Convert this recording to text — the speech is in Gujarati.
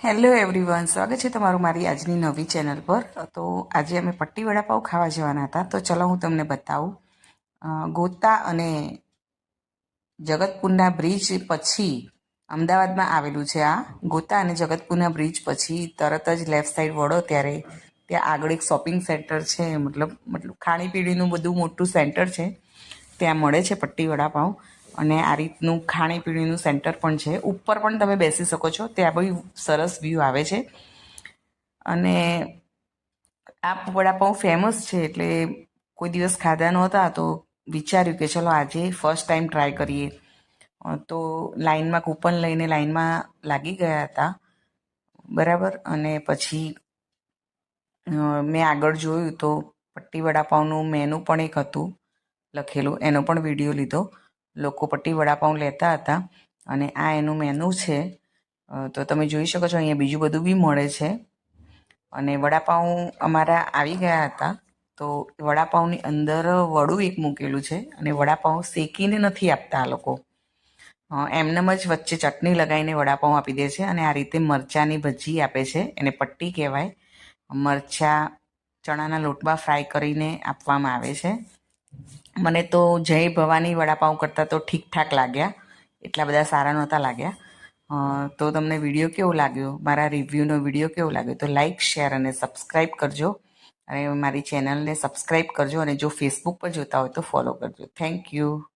હેલો એવરીવન, સ્વાગત છે તમારું મારી આજની નવી ચેનલ પર. તો આજે અમે પટ્ટી વડાપાઉં ખાવા જવાના હતા, તો ચલો હું તમને બતાવું. ગોતા અને જગતપુરના બ્રિજ પછી અમદાવાદમાં આવેલું છે. આ ગોતા અને જગતપુરના બ્રિજ પછી તરત જ લેફ્ટ સાઈડ વળો ત્યારે ત્યાં આગળ એક શોપિંગ સેન્ટર છે. મતલબ ખાણીપીણીનું બધું મોટું સેન્ટર છે. ત્યાં મળે છે પટ્ટી વડાપાઉં. અને આ રીતનું ખાણીપીણીનું સેન્ટર પણ છે. ઉપર પણ તમે બેસી શકો છો, ત્યાં બી સરસ વ્યૂ આવે છે. અને આ વડાપાઉં ફેમસ છે એટલે કોઈ દિવસ ખાધા નહોતા તો વિચાર્યું કે ચલો આજે ફર્સ્ટ ટાઈમ ટ્રાય કરીએ. તો લાઈનમાં કૂપન લઈને લાઈનમાં લાગી ગયા હતા, બરાબર. અને પછી મેં આગળ જોયું તો પટ્ટી વડાપાઉંનું મેનુ પણ એક હતું લખેલું, એનો પણ વિડીયો લીધો. લોકો પટ્ટી વડાપાઉં લેતા હતા અને આ એનું મેનુ છે. તો તમે જોઈ શકો છો, અહીંયા બીજું બધું બી મળે છે. અને વડાપાઉં અમારા આવી ગયા હતા, તો વડાપાઉંની અંદર વડું એક મૂકેલું છે અને વડાપાઉં શેકીને નથી આપતા આ લોકો. એમનેમ જ વચ્ચે ચટણી લગાવીને વડાપાઉં આપી દે છે. અને આ રીતે મરચાંની ભજી આપે છે, એને પટ્ટી કહેવાય. મરચાં ચણાના લોટમાં ફ્રાય કરીને આપવામાં આવે છે. મને તો જય ભવાની વડાપાઉં કરતાં તો ઠીકઠાક લાગ્યા, એટલા બધા સારા નહોતા લાગ્યા. તો તમને વિડીયો કેવો લાગ્યો, મારા રિવ્યૂનો વિડીયો કેવો લાગ્યો, તો લાઇક, શેર અને સબસ્ક્રાઈબ કરજો. અને મારી ચેનલને સબસ્ક્રાઈબ કરજો. અને જો ફેસબુક પર જોતા હોય તો ફોલો કરજો. Thank you.